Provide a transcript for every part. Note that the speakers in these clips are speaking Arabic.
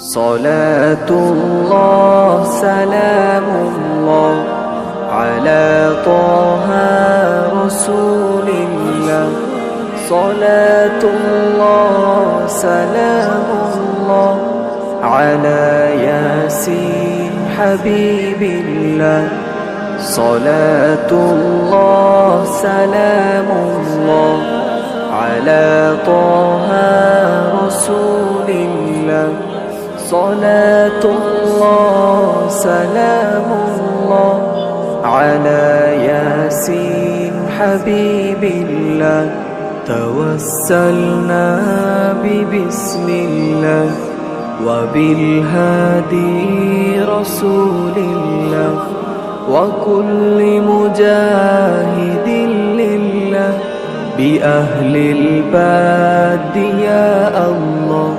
صلاة الله سلام الله على طه رسول الله. صلاة الله سلام الله على ياسين حبيب الله. صلاة الله سلام الله على طه رسول الله. صلاة الله سلام الله على ياسين حبيب الله. توسلنا ببسم الله وبالهادي رسول الله وكل مجاهد لله بأهل الباد يا الله.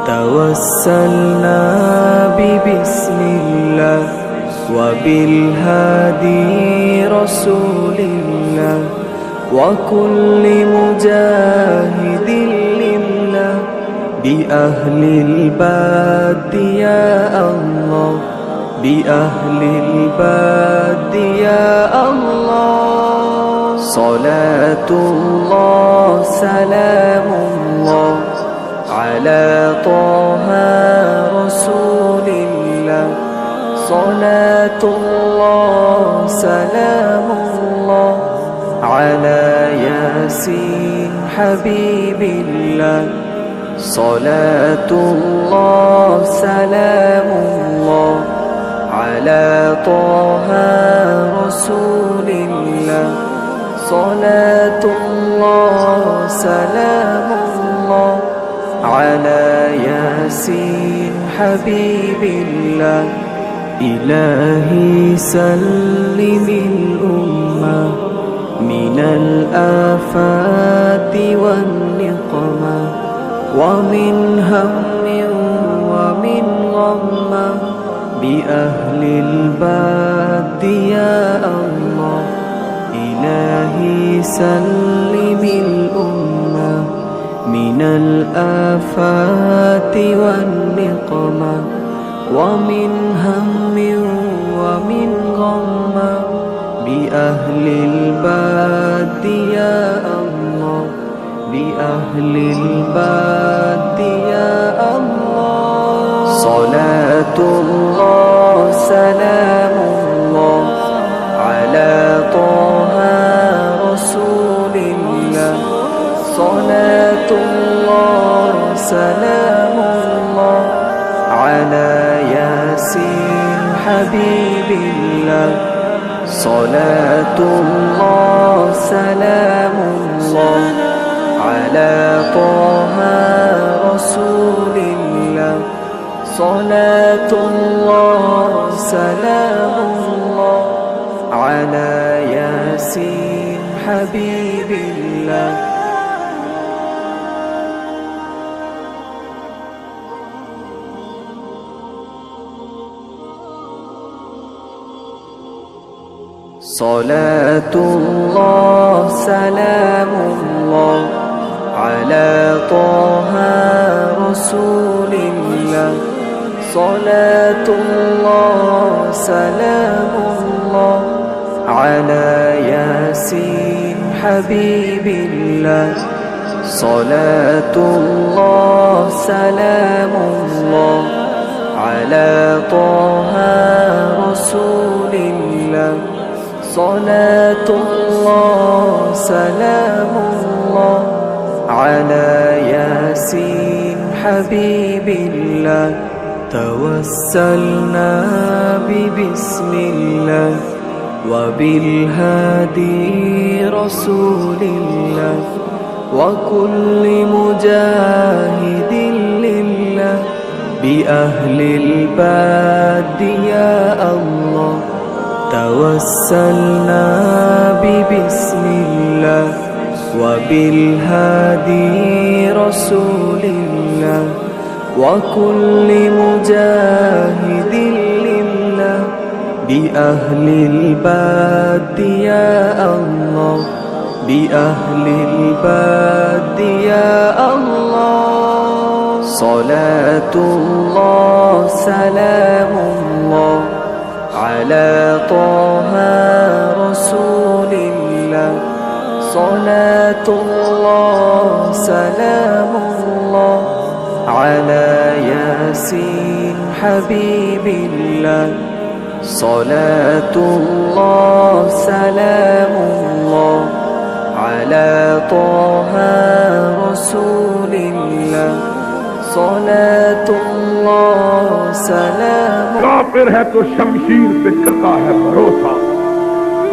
توسلنا ببسم الله وبالهادي رسول الله وكل مجاهد لله بأهل الباد يا الله. بأهل الباد يا الله. صلاة الله سلام الله على طه رسول الله. صلاة الله سلام الله على ياسين حبيب الله. صلاة الله سلام الله على طه رسول الله. صلاة الله سلام الله على ياسين حبيب الله. إلهي سلم الأمة من الآفات والنقمة ومن هم ومن غمة بأهل الباد يا الله. إلهي سلم الأمة من الآفات والنقمة ومن هم ومن غمة بأهل الباد يا الله. بأهل الباد يا الله. صلاة الله سلام الله على طه رسول الله. صلاة الله سلام الله على ياسين حبيب الله. صلاة الله سلام الله على طه رسول الله. صلاة الله سلام الله على ياسين حبيب الله. صلاة الله سلام الله على طه رسول الله. صلاة الله سلام الله على ياسين حبيب الله. صلاة الله سلام الله على طه رسول الله. صلاة الله سلام الله على ياسين حبيب الله. توسلنا ببسم الله وبالهادي رسول الله وكل مجاهد لله بأهل الباد يا الله. توسلنا ببسم الله وبالهادي رسول الله وكل مجاهد لله بأهل الباد يا الله. بأهل الباد يا الله. صلاة الله سلام الله على طه رسول الله صلاة الله سلام الله على ياسين حبيب الله صلاة الله سلام الله على طه رسول الله صلاة الله سلام الله. کافر ہے تو شمشیر پہ کرتا ہے بھروسہ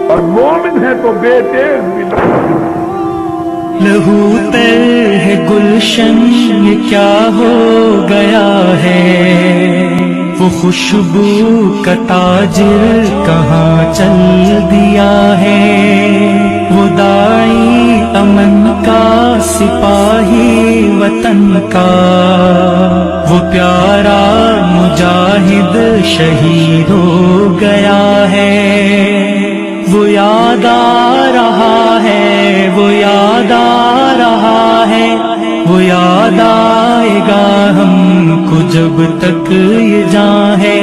اور مومن ہے تو بے تیز ملا. لہو تر ہے گلشن یہ کیا ہو گیا ہے، وہ خوشبو کا تاجر کہاں چل دیا ہے، وہ داعی امن کا سپاہی وطن کا، وہ پیارا مجاہد شہید ہو گیا ہے. وہ یاد آ رہا ہے، وہ یاد آ رہا ہے، وہ یاد آئے گا ہم کو جب تک یہ جاں ہے،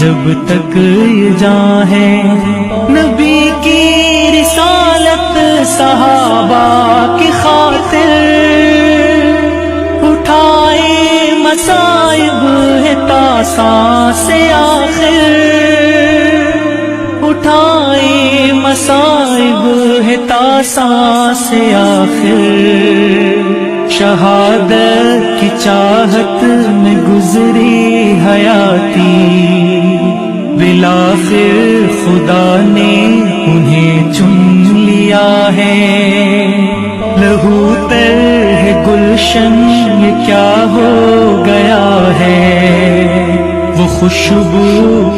جب تک یہ جاں ہے. نبی کی رسالت صحابہ کی خاطر اٹھائے مصائب ہے تا سانس آخر، اٹھائے مصائب ہے تا سانس آخر. شہادت کی چاہت میں گزری حیاتی، بالآخر خدا نے انہیں چن لیا ہے. لہو تر ہے گلشن یہ کیا ہو گیا ہے، وہ خوشبو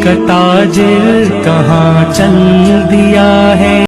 کا تاجر کہاں چل دیا ہے.